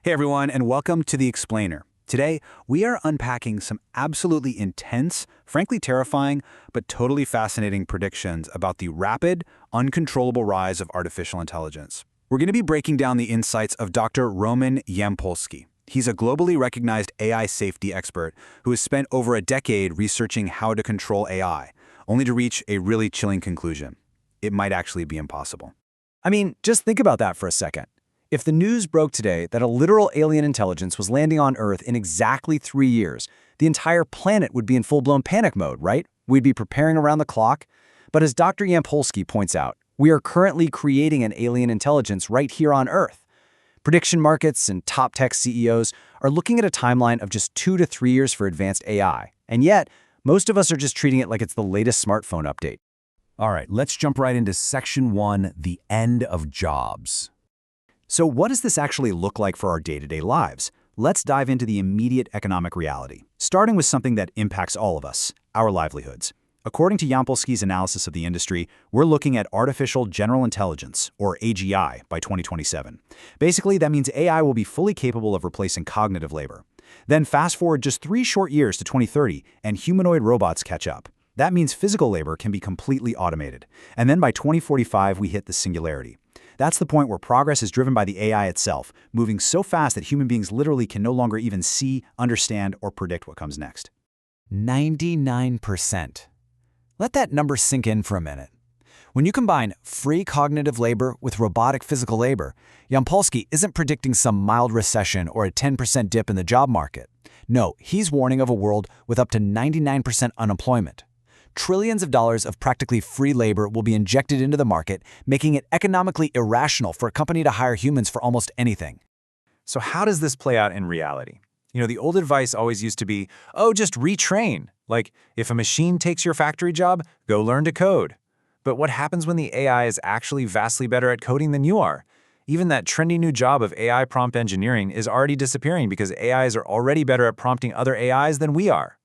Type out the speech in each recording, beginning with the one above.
Hey everyone, and welcome to The Explainer. Today, we are unpacking some absolutely intense, frankly terrifying, but totally fascinating predictions about the rapid, uncontrollable rise of artificial intelligence. We're going to be breaking down the insights of Dr. Roman Yampolsky. He's a globally recognized AI safety expert who has spent over a decade researching how to control AI, only to reach a really chilling conclusion. It might actually be impossible. I mean, just think about that for a second. If the news broke today that a literal alien intelligence was landing on Earth in exactly 3 years, the entire planet would be in full-blown panic mode, right? We'd be preparing around the clock. But as Dr. Yampolsky points out, we are currently creating an alien intelligence right here on Earth. Prediction markets and top tech CEOs are looking at a timeline of just 2 to 3 years for advanced AI. And yet, most of us are just treating it like it's the latest smartphone update. All right, let's jump right into Section 1, the end of jobs. So what does this actually look like for our day-to-day lives? Let's dive into the immediate economic reality, starting with something that impacts all of us, our livelihoods. According to Yampolsky's analysis of the industry, we're looking at artificial general intelligence, or AGI, by 2027. Basically, that means AI will be fully capable of replacing cognitive labor. Then fast forward just 3 short years to 2030, and humanoid robots catch up. That means physical labor can be completely automated. And then by 2045, we hit the singularity. That's the point where progress is driven by the AI itself, moving so fast that human beings literally can no longer even see, understand, or predict what comes next. 99%. Let that number sink in for a minute. When you combine free cognitive labor with robotic physical labor, Yampolsky isn't predicting some mild recession or a 10% dip in the job market. No, he's warning of a world with up to 99% unemployment. Trillions of dollars of practically free labor will be injected into the market, making it economically irrational for a company to hire humans for almost anything. So how does this play out in reality? The old advice always used to be, oh, just retrain. Like, if a machine takes your factory job, go learn to code. But what happens when the AI is actually vastly better at coding than you are? Even that trendy new job of AI prompt engineering is already disappearing because AIs are already better at prompting other AIs than we are.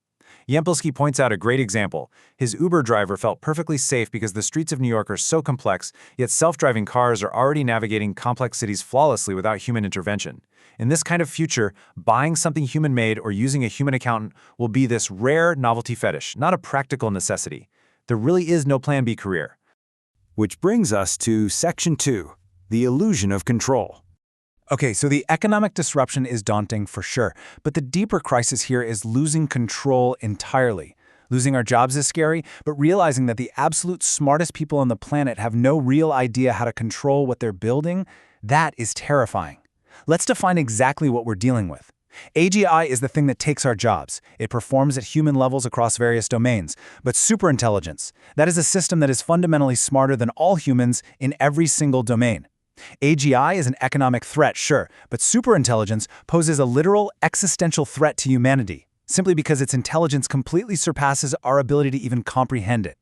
Yampolsky points out a great example. His Uber driver felt perfectly safe because the streets of New York are so complex, yet self-driving cars are already navigating complex cities flawlessly without human intervention. In this kind of future, buying something human-made or using a human accountant will be this rare novelty fetish, not a practical necessity. There really is no Plan B career. Which brings us to Section 2, the illusion of control. Okay, so the economic disruption is daunting for sure, but the deeper crisis here is losing control entirely. Losing our jobs is scary, but realizing that the absolute smartest people on the planet have no real idea how to control what they're building, that is terrifying. Let's define exactly what we're dealing with. AGI is the thing that takes our jobs. It performs at human levels across various domains. But superintelligence, that is a system that is fundamentally smarter than all humans in every single domain. AGI is an economic threat, sure, but superintelligence poses a literal existential threat to humanity, simply because its intelligence completely surpasses our ability to even comprehend it.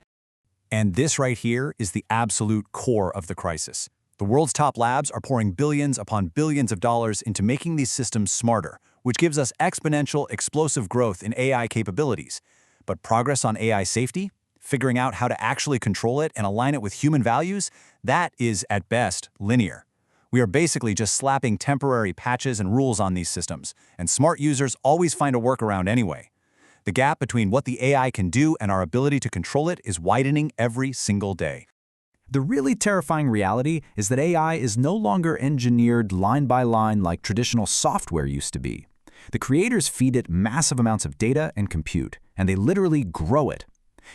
And this right here is the absolute core of the crisis. The world's top labs are pouring billions upon billions of dollars into making these systems smarter, which gives us exponential, explosive growth in AI capabilities. But progress on AI safety? Figuring out how to actually control it and align it with human values, that is, at best, linear. We are basically just slapping temporary patches and rules on these systems, and smart users always find a workaround anyway. The gap between what the AI can do and our ability to control it is widening every single day. The really terrifying reality is that AI is no longer engineered line by line like traditional software used to be. The creators feed it massive amounts of data and compute, and they literally grow it.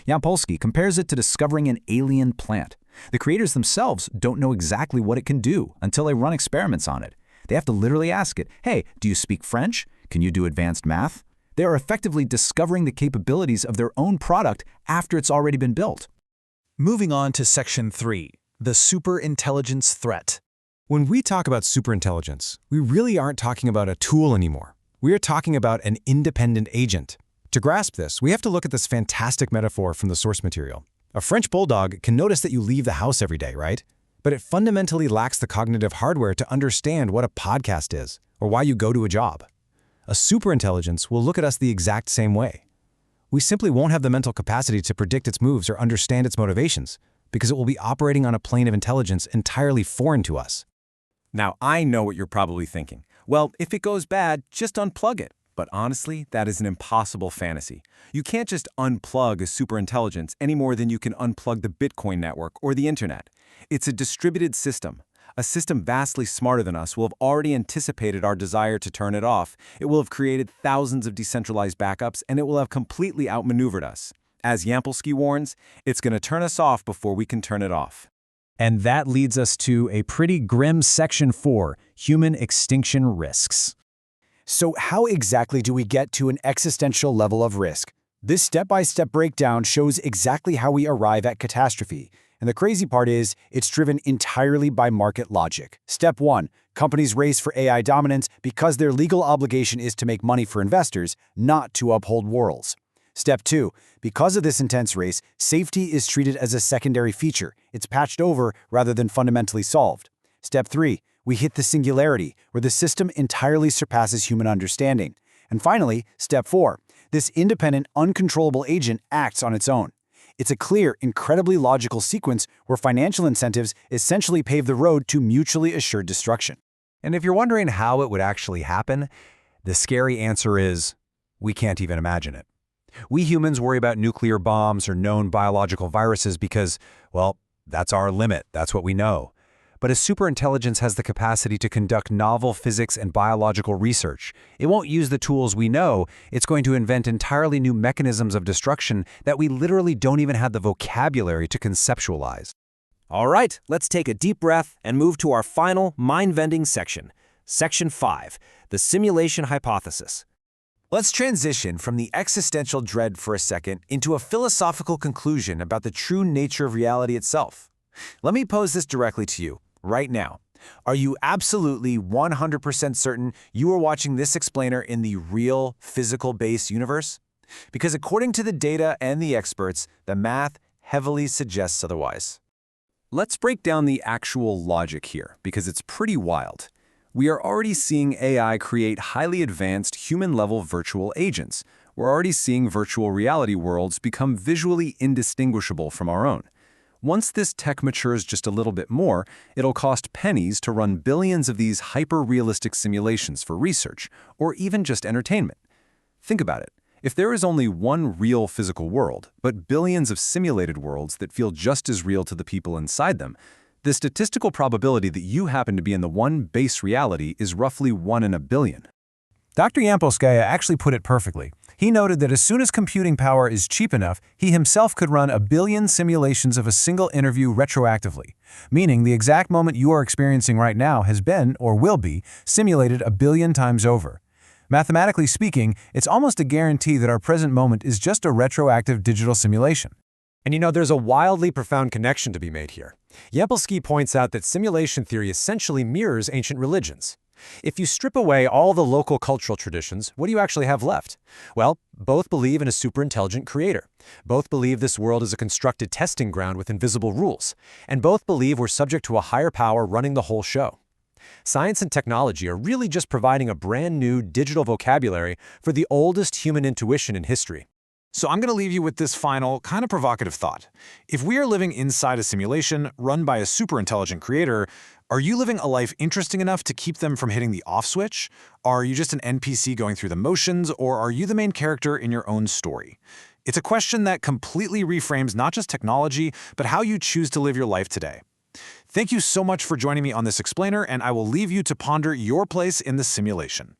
Yampolsky compares it to discovering an alien plant. The creators themselves don't know exactly what it can do until they run experiments on it. They have to literally ask it, hey, do you speak French? Can you do advanced math? They are effectively discovering the capabilities of their own product after it's already been built. Moving on to Section 3, the superintelligence threat. When we talk about superintelligence, we really aren't talking about a tool anymore. We are talking about an independent agent. To grasp this, we have to look at this fantastic metaphor from the source material. A French bulldog can notice that you leave the house every day, right? But it fundamentally lacks the cognitive hardware to understand what a podcast is or why you go to a job. A superintelligence will look at us the exact same way. We simply won't have the mental capacity to predict its moves or understand its motivations because it will be operating on a plane of intelligence entirely foreign to us. Now, I know what you're probably thinking. Well, if it goes bad, just unplug it. But honestly, that is an impossible fantasy. You can't just unplug a superintelligence any more than you can unplug the Bitcoin network or the internet. It's a distributed system. A system vastly smarter than us will have already anticipated our desire to turn it off. It will have created thousands of decentralized backups, and it will have completely outmaneuvered us. As Yampolsky warns, it's going to turn us off before we can turn it off. And that leads us to a pretty grim Section 4, Human Extinction Risks. So how exactly do we get to an existential level of risk? This step-by-step breakdown shows exactly how we arrive at catastrophe. And the crazy part is, it's driven entirely by market logic. Step 1. Companies race for AI dominance because their legal obligation is to make money for investors, not to uphold morals. Step 2. Because of this intense race, safety is treated as a secondary feature. It's patched over rather than fundamentally solved. Step 3. We hit the singularity, where the system entirely surpasses human understanding. And finally, Step 4. This independent, uncontrollable agent acts on its own. It's a clear, incredibly logical sequence where financial incentives essentially pave the road to mutually assured destruction. And if you're wondering how it would actually happen, the scary answer is, we can't even imagine it. We humans worry about nuclear bombs or known biological viruses because, well, that's our limit, that's what we know. But a superintelligence has the capacity to conduct novel physics and biological research. It won't use the tools we know. It's going to invent entirely new mechanisms of destruction that we literally don't even have the vocabulary to conceptualize. All right, let's take a deep breath and move to our final mind-bending section. Section 5, the simulation hypothesis. Let's transition from the existential dread for a second into a philosophical conclusion about the true nature of reality itself. Let me pose this directly to you. Right now, are you absolutely 100% certain you are watching this explainer in the real, physical-based universe? Because according to the data and the experts, the math heavily suggests otherwise. Let's break down the actual logic here, because it's pretty wild. We are already seeing AI create highly advanced human-level virtual agents. We're already seeing virtual reality worlds become visually indistinguishable from our own. Once this tech matures just a little bit more, it'll cost pennies to run billions of these hyper-realistic simulations for research, or even just entertainment. Think about it. If there is only one real physical world, but billions of simulated worlds that feel just as real to the people inside them, the statistical probability that you happen to be in the one base reality is roughly 1 in a billion. Dr. Yampolskaya actually put it perfectly. He noted that as soon as computing power is cheap enough, he himself could run 1 billion simulations of a single interview retroactively, meaning the exact moment you are experiencing right now has been, or will be, simulated 1 billion times over. Mathematically speaking, it's almost a guarantee that our present moment is just a retroactive digital simulation. And you know, there's a wildly profound connection to be made here. Yampolsky points out that simulation theory essentially mirrors ancient religions. If you strip away all the local cultural traditions, what do you actually have left? Well, both believe in a superintelligent creator. Both believe this world is a constructed testing ground with invisible rules. And both believe we're subject to a higher power running the whole show. Science and technology are really just providing a brand new digital vocabulary for the oldest human intuition in history. So I'm going to leave you with this final, kind of provocative thought. If we are living inside a simulation run by a superintelligent creator, are you living a life interesting enough to keep them from hitting the off switch? Are you just an NPC going through the motions, or are you the main character in your own story? It's a question that completely reframes not just technology, but how you choose to live your life today. Thank you so much for joining me on this explainer, and I will leave you to ponder your place in the simulation.